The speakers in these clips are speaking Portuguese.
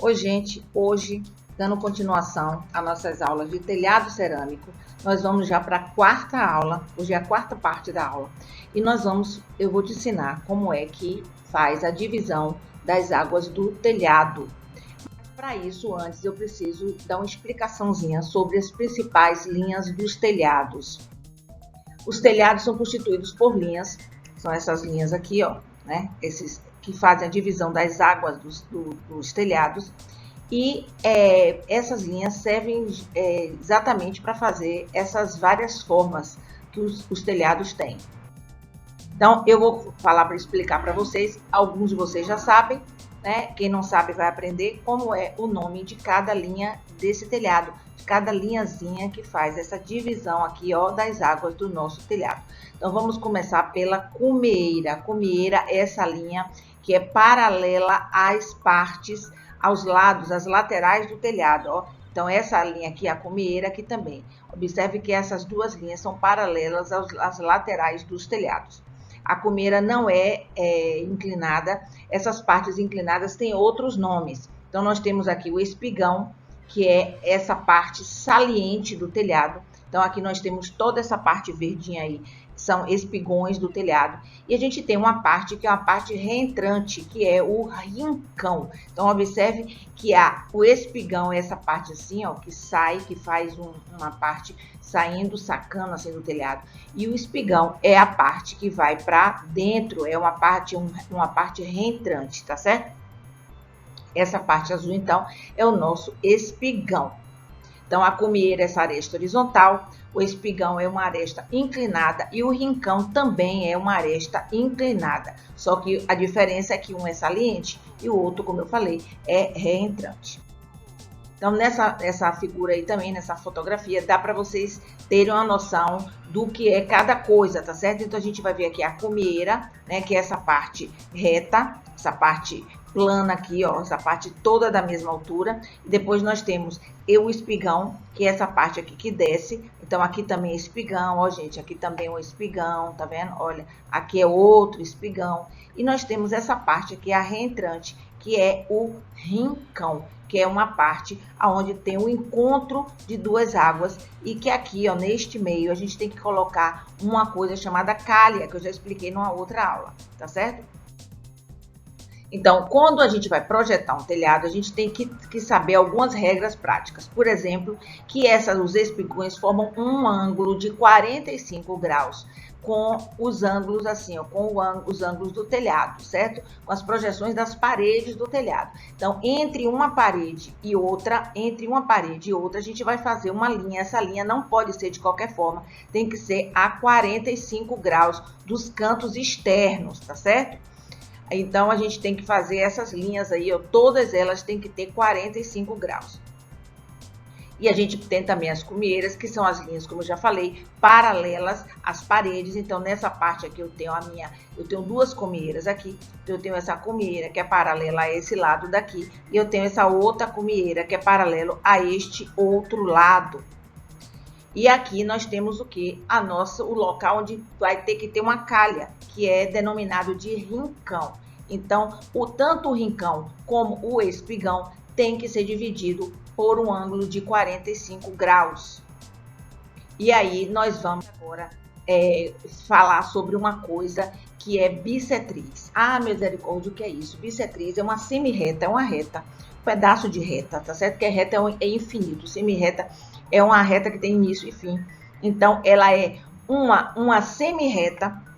Oi, gente, hoje, dando continuação às nossas aulas de telhado cerâmico, nós vamos já para a quarta aula, hoje é a quarta parte da aula, e eu vou te ensinar como é que faz a divisão das águas do telhado. Para isso, antes eu preciso dar uma explicaçãozinha sobre as principais linhas dos telhados. Os telhados são constituídos por linhas, são essas linhas aqui, ó, né? Esses que fazem a divisão das águas dos telhados. E essas linhas servem exatamente para fazer essas várias formas que os telhados têm. Então, eu vou falar para explicar para vocês, alguns de vocês já sabem, né? Quem não sabe vai aprender como é o nome de cada linha desse telhado, de cada linhazinha que faz essa divisão aqui, ó, das águas do nosso telhado. Então, vamos começar pela cumeira. A cumeira é essa linha que é paralela às partes, aos lados, às laterais do telhado, ó. Então, essa linha aqui, a cumeira aqui também. Observe que essas duas linhas são paralelas às laterais dos telhados. A cumeira não é inclinada, essas partes inclinadas têm outros nomes. Então, nós temos aqui o espigão, que é essa parte saliente do telhado. Então, aqui nós temos toda essa parte verdinha aí, são espigões do telhado. E a gente tem uma parte que é uma parte reentrante, que é o rincão. Então, observe que o espigão é essa parte assim, ó, que sai, que faz uma parte saindo, sacando assim do telhado. E o espigão é a parte que vai para dentro, é uma parte reentrante, tá certo? Essa parte azul, então, é o nosso espigão. Então, a cumeira é essa aresta horizontal, o espigão é uma aresta inclinada e o rincão também é uma aresta inclinada. Só que a diferença é que um é saliente e o outro, como eu falei, é reentrante. Então, nessa figura aí também, nessa fotografia, dá para vocês terem uma noção do que é cada coisa, tá certo? Então, a gente vai ver aqui a cumeira, né, que é essa parte reta, essa parte plana aqui, ó, essa parte toda da mesma altura. E depois nós temos o espigão, que é essa parte aqui que desce. Então, aqui também é espigão, ó, gente, aqui também é um espigão, tá vendo? Olha, aqui é outro espigão. E nós temos essa parte aqui, a reentrante, que é o rincão, que é uma parte onde tem o encontro de duas águas e que aqui, ó, neste meio, a gente tem que colocar uma coisa chamada calha, que eu já expliquei numa outra aula, tá certo? Então, quando a gente vai projetar um telhado, a gente tem que saber algumas regras práticas. Por exemplo, que os espigões formam um ângulo de 45 graus com os ângulos assim, ó, os ângulos do telhado, certo? Com as projeções das paredes do telhado. Então, entre uma parede e outra, a gente vai fazer uma linha. Essa linha não pode ser de qualquer forma, tem que ser a 45 graus dos cantos externos, tá certo? Então, a gente tem que fazer essas linhas aí, ó, todas elas têm que ter 45 graus. E a gente tem também as cumeeiras, que são as linhas, como eu já falei, paralelas às paredes. Então, nessa parte aqui eu tenho duas cumeeiras aqui. Então, eu tenho essa cumeeira que é paralela a esse lado daqui. E eu tenho essa outra cumeeira que é paralelo a este outro lado. E aqui nós temos o que? O local onde vai ter que ter uma calha, que é denominado de rincão. Então, tanto o rincão como o espigão tem que ser dividido por um ângulo de 45 graus. E aí, nós vamos agora falar sobre uma coisa que é bissetriz. Ah, misericórdia, o que é isso? Bissetriz é uma semi-reta, é uma reta, um pedaço de reta, tá certo? Que a reta é infinito, semi-reta é uma reta que tem início e fim. Então, ela é uma semi-reta,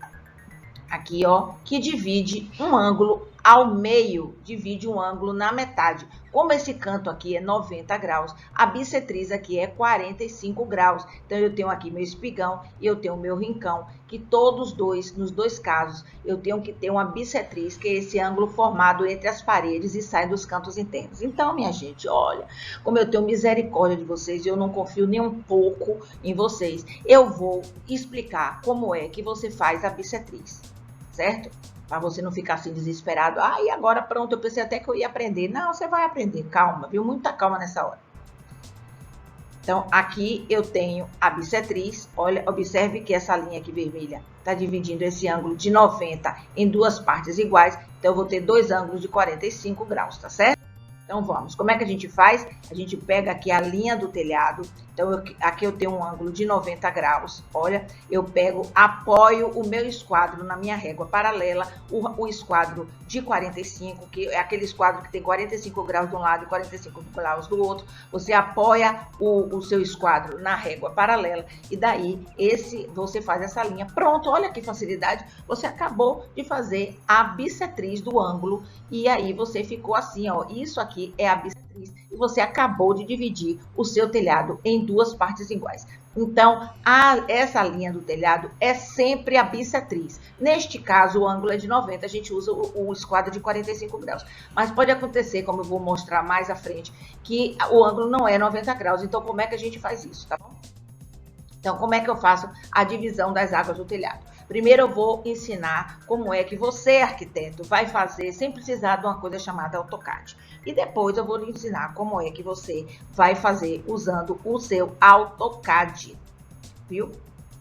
aqui, ó, que divide um ângulo ao meio, divide um ângulo na metade. Como esse canto aqui é 90 graus, a bissetriz aqui é 45 graus. Então, eu tenho aqui meu espigão e eu tenho meu rincão, que nos dois casos, eu tenho que ter uma bissetriz, que é esse ângulo formado entre as paredes e sai dos cantos internos. Então, minha gente, olha, como eu tenho misericórdia de vocês, eu não confio nem um pouco em vocês. Eu vou explicar como é que você faz a bissetriz, certo? Para você não ficar assim desesperado. Ah, e agora pronto, eu pensei até que eu ia aprender. Não, você vai aprender, calma, viu? Muita calma nessa hora. Então, aqui eu tenho a bissetriz. Olha, observe que essa linha aqui vermelha está dividindo esse ângulo de 90 em duas partes iguais. Então, eu vou ter dois ângulos de 45 graus, tá certo? Então vamos, como é que a gente faz? A gente pega aqui a linha do telhado, então aqui eu tenho um ângulo de 90 graus, olha, eu pego, apoio o meu esquadro na minha régua paralela, o esquadro de 45, que é aquele esquadro que tem 45 graus de um lado e 45 graus do outro, você apoia o seu esquadro na régua paralela e daí você faz essa linha, pronto, olha que facilidade, você acabou de fazer a bissetriz do ângulo e aí você ficou assim, ó, isso aqui é a bissetriz e você acabou de dividir o seu telhado em duas partes iguais. Então, essa linha do telhado é sempre a bissetriz. Neste caso, o ângulo é de 90, a gente usa o esquadro de 45 graus. Mas pode acontecer, como eu vou mostrar mais à frente, que o ângulo não é 90 graus. Então, como é que a gente faz isso, tá bom? Então, como é que eu faço a divisão das águas do telhado? Primeiro eu vou ensinar como é que você, arquiteto, vai fazer sem precisar de uma coisa chamada AutoCAD. E depois eu vou lhe ensinar como é que você vai fazer usando o seu AutoCAD, viu?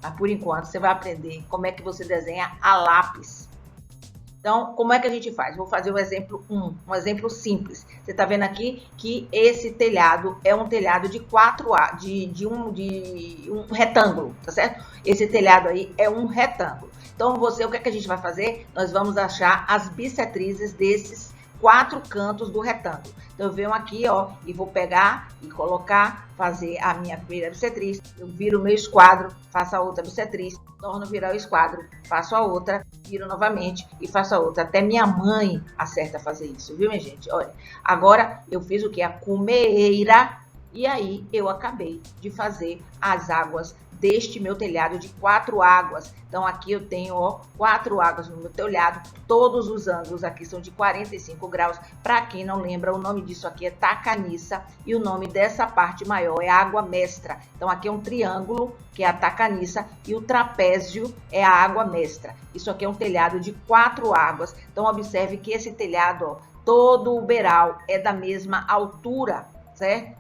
Mas por enquanto você vai aprender como é que você desenha a lápis. Então, como é que a gente faz? Vou fazer o exemplo 1, um exemplo simples. Você está vendo aqui que esse telhado é um telhado de um retângulo, tá certo? Esse telhado aí é um retângulo. Então, o que é que a gente vai fazer? Nós vamos achar as bissetrizes desses 4 cantos do retângulo. Então, eu venho aqui, ó, e vou pegar e colocar, fazer a minha primeira bissetriz. Eu viro o meu esquadro, faço a outra bissetriz, torno a virar o esquadro, faço a outra, viro novamente e faço a outra. Até minha mãe acerta fazer isso, viu, minha gente? Olha, agora eu fiz o que? A cumeira, e aí eu acabei de fazer as águas deste meu telhado de 4 águas. Então, aqui eu tenho, ó, 4 águas no meu telhado. Todos os ângulos aqui são de 45 graus. Para quem não lembra, o nome disso aqui é tacaniça. E o nome dessa parte maior é água mestra. Então, aqui é um triângulo, que é a tacaniça. E o trapézio é a água mestra. Isso aqui é um telhado de 4 águas. Então, observe que esse telhado, ó, todo o beiral é da mesma altura, certo?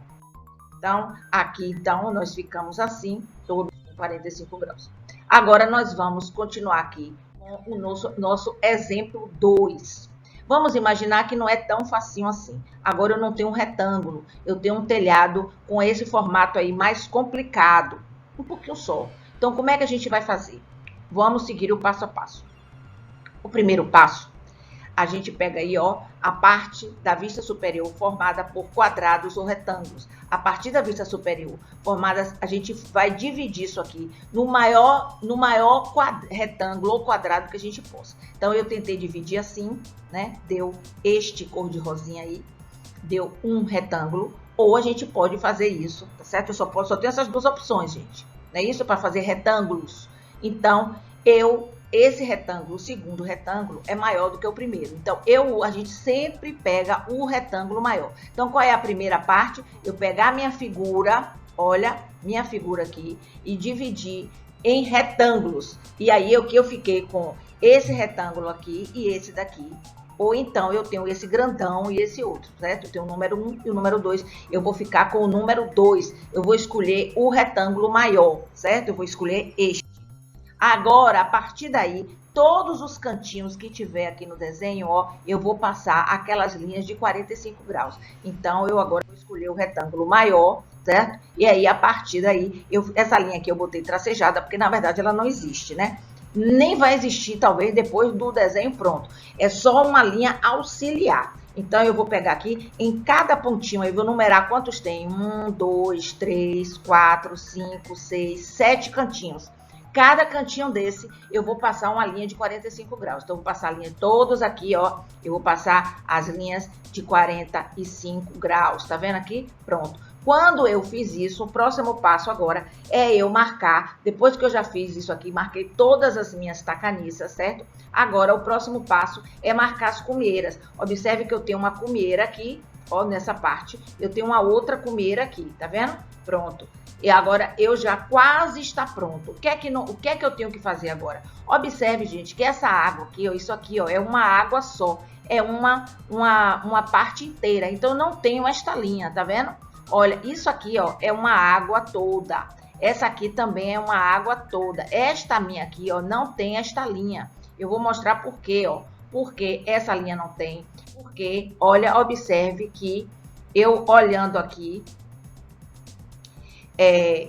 Então, aqui, nós ficamos assim, todos com 45 graus. Agora, nós vamos continuar aqui com o nosso exemplo 2. Vamos imaginar que não é tão facinho assim. Agora, eu não tenho um retângulo, eu tenho um telhado com esse formato aí mais complicado, um pouquinho só. Então, como é que a gente vai fazer? Vamos seguir o passo a passo. O primeiro passo, a gente pega aí, ó, a parte da vista superior formada por quadrados ou retângulos. A partir da vista superior formada, a gente vai dividir isso aqui no maior retângulo ou quadrado que a gente possa. Então, eu tentei dividir assim, né? Deu este cor de rosinha aí, deu um retângulo. Ou a gente pode fazer isso, tá certo? Eu só tenho essas duas opções, gente. Não é isso? Para fazer retângulos. Então, esse retângulo, o segundo retângulo, é maior do que o primeiro. Então, a gente sempre pega o retângulo maior. Então, qual é a primeira parte? Eu pegar a minha figura, olha, minha figura aqui, e dividir em retângulos. E aí, eu fiquei com esse retângulo aqui e esse daqui. Ou então, eu tenho esse grandão e esse outro, certo? Eu tenho o número 1 e o número 2. Eu vou ficar com o número 2. Eu vou escolher o retângulo maior, certo? Eu vou escolher este. Agora, a partir daí, todos os cantinhos que tiver aqui no desenho, ó, eu vou passar aquelas linhas de 45 graus. Então, eu agora vou escolher o retângulo maior, certo? E aí, a partir daí, essa linha aqui eu botei tracejada, porque na verdade ela não existe, né? Nem vai existir, talvez, depois do desenho pronto. É só uma linha auxiliar. Então, eu vou pegar aqui, em cada pontinho, eu vou numerar quantos tem. 1, 2, 3, 4, 5, 6, 7 cantinhos. Cada cantinho desse, eu vou passar uma linha de 45 graus. Então, eu vou passar a linha todos aqui, ó. Eu vou passar as linhas de 45 graus. Tá vendo aqui? Pronto. Quando eu fiz isso, o próximo passo agora é eu marcar. Depois que eu já fiz isso aqui, marquei todas as minhas tacaniças, certo? Agora, o próximo passo é marcar as cumeiras. Observe que eu tenho uma cumeira aqui, ó, nessa parte. Eu tenho uma outra cumeira aqui, tá vendo? Pronto. E agora eu já quase está pronto. O que é que eu tenho que fazer agora? Observe, gente, que essa água aqui, ó, isso aqui, ó, é uma água só. É uma parte inteira. Então, eu não tenho esta linha, tá vendo? Olha, isso aqui, ó, é uma água toda. Essa aqui também é uma água toda. Esta minha aqui, ó, não tem esta linha. Eu vou mostrar por quê, ó. Porque essa linha não tem. Porque, olha, observe que eu olhando aqui,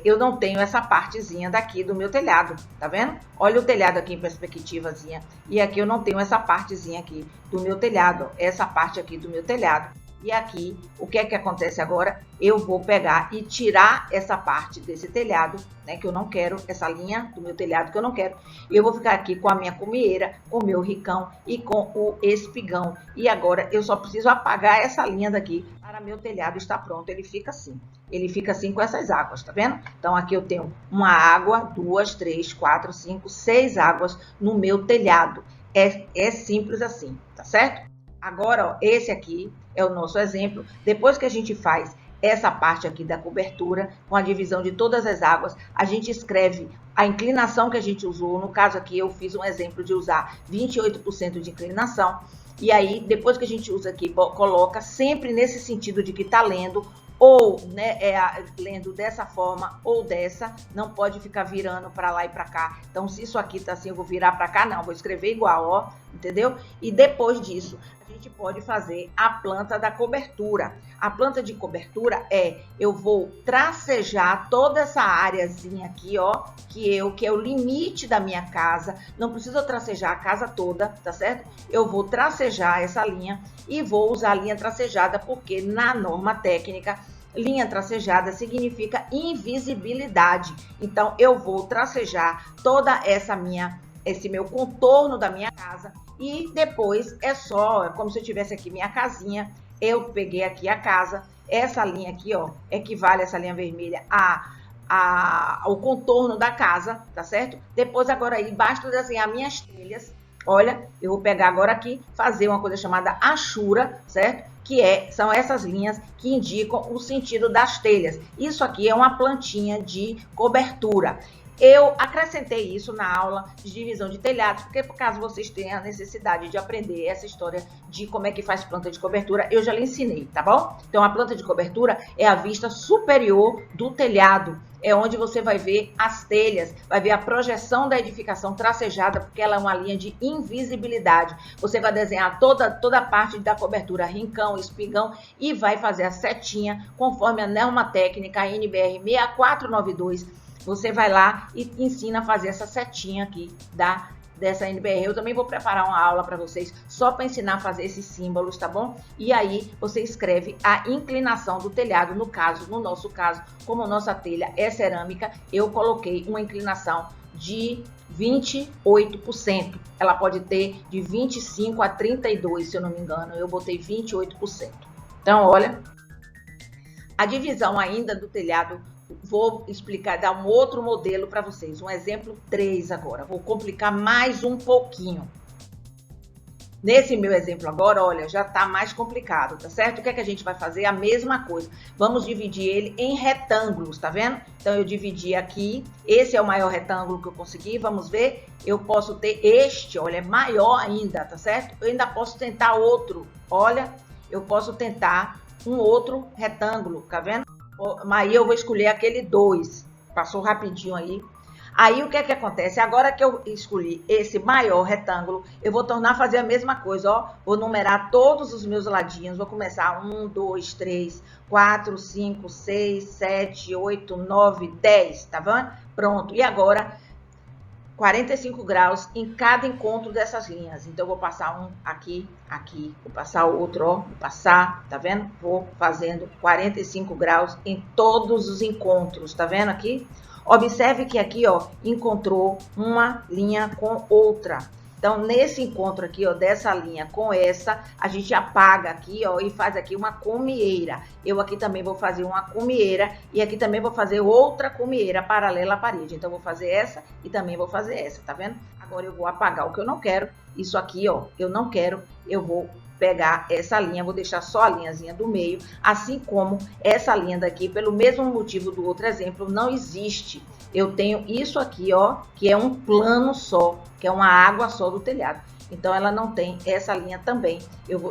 eu não tenho essa partezinha daqui do meu telhado, tá vendo? Olha o telhado aqui em perspectivazinha. E aqui eu não tenho essa partezinha aqui do meu telhado, ó, essa parte aqui do meu telhado. E aqui, o que é que acontece agora? Eu vou pegar e tirar essa parte desse telhado, né, que eu não quero, essa linha do meu telhado que eu não quero. Eu vou ficar aqui com a minha comieira, com o meu ricão e com o espigão. E agora eu só preciso apagar essa linha daqui para meu telhado estar pronto. Ele fica assim. Ele fica assim com essas águas, tá vendo? Então aqui eu tenho uma água, 2, 3, 4, 5, 6 águas no meu telhado. É simples assim, tá certo? Agora, ó, esse aqui é o nosso exemplo. Depois que a gente faz essa parte aqui da cobertura, com a divisão de todas as águas, a gente escreve a inclinação que a gente usou. No caso aqui, eu fiz um exemplo de usar 28% de inclinação. E aí, depois que a gente usa aqui, coloca sempre nesse sentido de que está lendo, ou né, lendo dessa forma ou dessa, não pode ficar virando para lá e para cá. Então, se isso aqui tá assim, eu vou virar para cá, não, vou escrever igual, ó, entendeu? E depois disso, a gente pode fazer a planta da cobertura. A planta de cobertura eu vou tracejar toda essa areazinha aqui, ó, que é o limite da minha casa. Não precisa tracejar a casa toda, tá certo? Eu vou tracejar essa linha e vou usar a linha tracejada, porque na norma técnica, linha tracejada significa invisibilidade. Então, eu vou tracejar toda esse meu contorno da minha casa e depois é como se eu tivesse aqui minha casinha. Eu peguei aqui a casa, essa linha aqui, ó, equivale essa linha vermelha ao contorno da casa, tá certo? Depois, agora aí, basta desenhar minhas telhas. Olha, eu vou pegar agora aqui, fazer uma coisa chamada achura, certo? São essas linhas que indicam o sentido das telhas. Isso aqui é uma plantinha de cobertura. Eu acrescentei isso na aula de divisão de telhados, porque por caso vocês tenham a necessidade de aprender essa história de como é que faz planta de cobertura, eu já lhe ensinei, tá bom? Então, a planta de cobertura é a vista superior do telhado. É onde você vai ver as telhas, vai ver a projeção da edificação tracejada, porque ela é uma linha de invisibilidade. Você vai desenhar toda a parte da cobertura, rincão, espigão, e vai fazer a setinha, conforme a norma técnica NBR 6492. Você vai lá e ensina a fazer essa setinha aqui dessa NBR. Eu também vou preparar uma aula para vocês só para ensinar a fazer esses símbolos, tá bom? E aí você escreve a inclinação do telhado. No nosso caso, como nossa telha é cerâmica, eu coloquei uma inclinação de 28%. Ela pode ter de 25 a 32, se eu não me engano. Eu botei 28%. Então, olha, a divisão ainda do telhado, vou explicar, dar um outro modelo para vocês. Um exemplo 3 agora. Vou complicar mais um pouquinho. Nesse meu exemplo agora, olha, já está mais complicado, tá certo? O que é que a gente vai fazer? A mesma coisa. Vamos dividir ele em retângulos, tá vendo? Então, eu dividi aqui. Esse é o maior retângulo que eu consegui. Vamos ver. Eu posso ter este, olha, é maior ainda, tá certo? Eu ainda posso tentar outro. Olha, eu posso tentar um outro retângulo, tá vendo? Mas aí eu vou escolher aquele 2. Passou rapidinho aí. Aí o que é que acontece? Agora que eu escolhi esse maior retângulo, eu vou tornar a fazer a mesma coisa, ó. Vou numerar todos os meus ladinhos. Vou começar 1, 2, 3, 4, 5, 6, 7, 8, 9, 10. Tá vendo? Pronto. E agora 45 graus em cada encontro dessas linhas. Então, eu vou passar um aqui, aqui, vou passar o outro, ó, vou passar, tá vendo? Vou fazendo 45 graus em todos os encontros, tá vendo aqui? Observe que aqui, ó, encontrou uma linha com outra. Então, nesse encontro aqui, ó, dessa linha com essa, a gente apaga aqui, ó, e faz aqui uma cumieira. Eu aqui também vou fazer uma cumieira e aqui também vou fazer outra cumieira paralela à parede. Então, eu vou fazer essa e também vou fazer essa, tá vendo? Agora, eu vou apagar o que eu não quero. Isso aqui, ó, eu não quero. Eu vou pegar essa linha, vou deixar só a linhazinha do meio, assim como essa linha daqui, pelo mesmo motivo do outro exemplo, não existe. Eu tenho isso aqui, ó, que é um plano só, que é uma água só do telhado. Então, ela não tem essa linha também.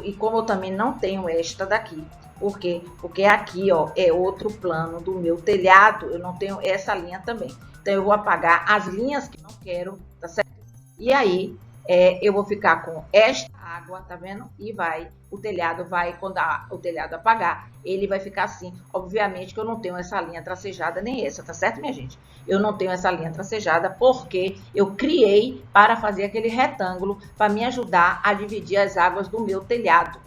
E como eu também não tenho esta daqui. Por quê? Porque aqui, ó, é outro plano do meu telhado. Eu não tenho essa linha também. Então, eu vou apagar as linhas que não quero, tá certo? E aí, eu vou ficar com esta água, tá vendo? E o telhado vai, quando o telhado apagar, ele vai ficar assim. Obviamente que eu não tenho essa linha tracejada nem essa, tá certo, minha gente? Eu não tenho essa linha tracejada porque eu criei para fazer aquele retângulo para me ajudar a dividir as águas do meu telhado.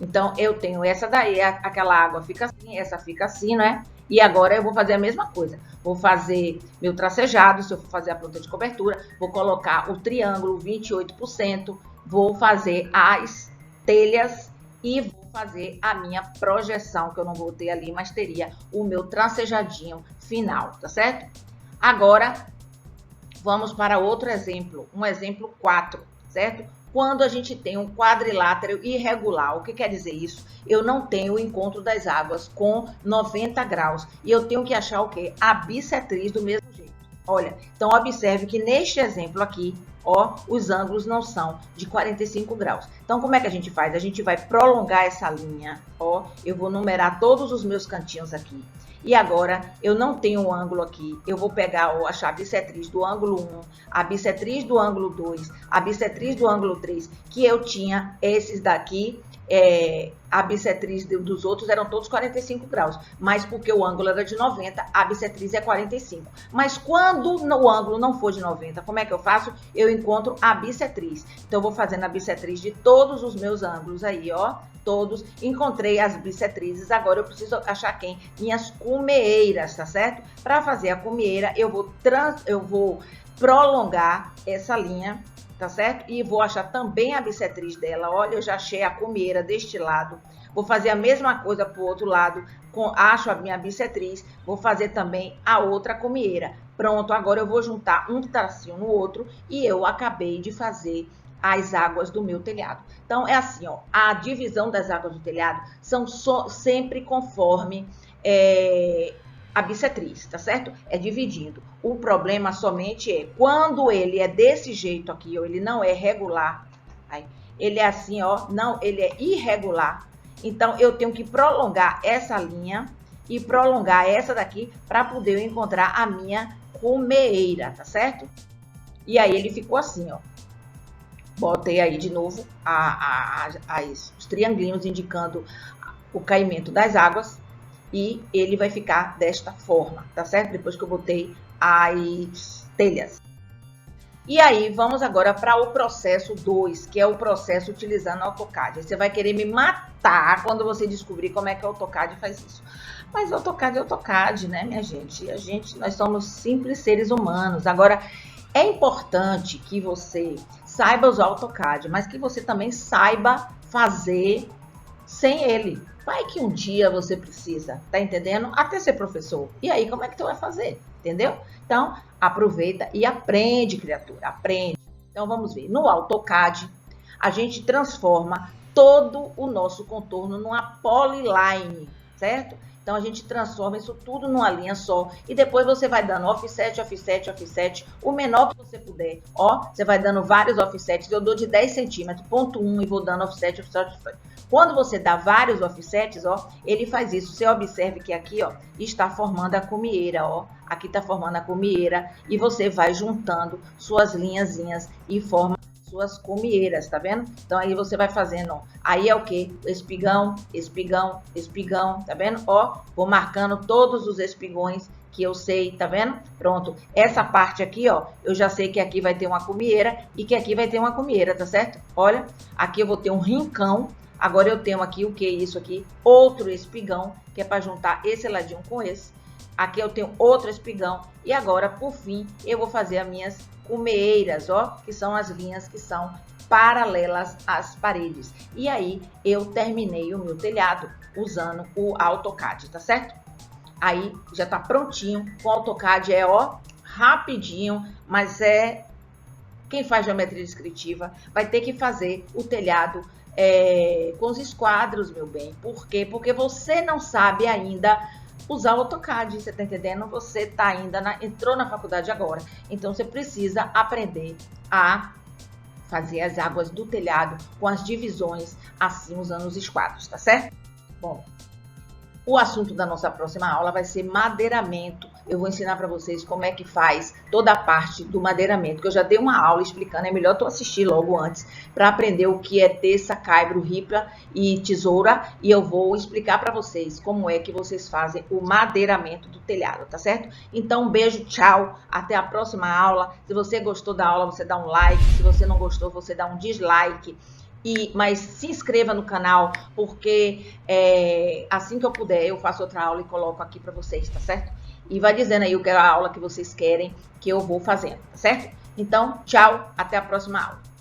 Então, eu tenho essa daí, aquela água fica assim, essa fica assim, né? E agora eu vou fazer a mesma coisa. Vou fazer meu tracejado, se eu for fazer a planta de cobertura, vou colocar o triângulo 28%, vou fazer as telhas e vou fazer a minha projeção, que eu não vou ter ali, mas teria o meu tracejadinho final, tá certo? Agora, vamos para outro exemplo, um exemplo 4, certo? Quando a gente tem um quadrilátero irregular, o que quer dizer isso? Eu não tenho o encontro das águas com 90 graus e eu tenho que achar o quê? A bissetriz do mesmo jeito. Olha, então observe que neste exemplo aqui, ó, os ângulos não são de 45 graus. Então, como é que a gente faz? A gente vai prolongar essa linha, ó, eu vou numerar todos os meus cantinhos aqui. E agora, eu não tenho um ângulo aqui, eu vou pegar ou achar a bissetriz do ângulo 1, a bissetriz do ângulo 2, a bissetriz do ângulo 3, que eu tinha esses daqui, a bissetriz dos outros eram todos 45 graus, mas porque o ângulo era de 90, a bissetriz é 45. Mas quando o ângulo não for de 90, como é que eu faço? Eu encontro a bissetriz. Então, eu vou fazendo a bissetriz de todos os meus ângulos aí, ó, todos. Encontrei as bissetrizes, agora eu preciso achar quem? Minhas cumeeiras, tá certo? Para fazer a cumeeira, eu vou prolongar essa linha, tá certo? E vou achar também a bissetriz dela. Olha, eu já achei a cumeira deste lado. Vou fazer a mesma coisa pro outro lado. Acho a minha bissetriz. Vou fazer também a outra cumeira. Pronto, agora eu vou juntar um tracinho no outro e eu acabei de fazer as águas do meu telhado. Então, é assim, ó. A divisão das águas do telhado são sempre conforme a bissetriz, tá certo? É dividindo. O problema somente é quando ele é desse jeito aqui, ou ele não é regular, aí, ele é assim, ó, não, ele é irregular. Então, eu tenho que prolongar essa linha e prolongar essa daqui para poder encontrar a minha cumeeira, tá certo? E aí, ele ficou assim, ó. Botei aí de novo os trianguinhos indicando o caimento das águas. E ele vai ficar desta forma, tá certo? Depois que eu botei as telhas. E aí, vamos agora para o processo 2, que é o processo utilizando AutoCAD. Você vai querer me matar quando você descobrir como é que o AutoCAD faz isso. Mas AutoCAD é AutoCAD, né, minha gente? Nós somos simples seres humanos. Agora, é importante que você saiba usar o AutoCAD, mas que você também saiba fazer sem ele. Vai que um dia você precisa, tá entendendo? Até ser professor. E aí, como é que tu vai fazer? Entendeu? Então, aproveita e aprende, criatura. Aprende. Então, vamos ver. No AutoCAD, a gente transforma todo o nosso contorno numa polyline, certo? Então, a gente transforma isso tudo numa linha só. E depois você vai dando offset, offset, offset, o menor que você puder. Ó, você vai dando vários offsets. Eu dou de 10 centímetros, ponto 1, e vou dando offset, offset, offset. Quando você dá vários offsets, ó, ele faz isso. Você observe que aqui, ó, está formando a cumeeira, ó. Aqui está formando a cumeeira. E você vai juntando suas linhazinhas e forma suas cumeeiras, tá vendo? Então, aí você vai fazendo, ó. Aí é o quê? Espigão, espigão, espigão, tá vendo? Ó, vou marcando todos os espigões que eu sei, tá vendo? Pronto. Essa parte aqui, ó, eu já sei que aqui vai ter uma cumeeira e que aqui vai ter uma cumeeira, tá certo? Olha, aqui eu vou ter um rincão. Agora eu tenho aqui o que é isso aqui? Outro espigão, que é para juntar esse ladinho com esse. Aqui eu tenho outro espigão. E agora, por fim, eu vou fazer as minhas cumeeiras, ó, que são as linhas que são paralelas às paredes. E aí, eu terminei o meu telhado usando o AutoCAD, tá certo? Aí, já tá prontinho. Com o AutoCAD ó, rapidinho, mas quem faz geometria descritiva vai ter que fazer o telhado com os esquadros, meu bem. Por quê? Porque você não sabe ainda usar o AutoCAD, você tá entendendo? Você tá ainda entrou na faculdade agora, então você precisa aprender a fazer as águas do telhado com as divisões, assim, usando os esquadros, tá certo? Bom, o assunto da nossa próxima aula vai ser madeiramento eu vou ensinar para vocês como é que faz toda a parte do madeiramento, que eu já dei uma aula explicando, é melhor tu assistir logo antes, para aprender o que é teça, caibro, ripa e tesoura, e eu vou explicar para vocês como é que vocês fazem o madeiramento do telhado, tá certo? Então, um beijo, tchau, até a próxima aula. Se você gostou da aula, você dá um like, se você não gostou, você dá um dislike. Mas se inscreva no canal, porque assim que eu puder, eu faço outra aula e coloco aqui para vocês, tá certo? E vai dizendo aí o que é a aula que vocês querem que eu vou fazendo, tá certo? Então, tchau, até a próxima aula.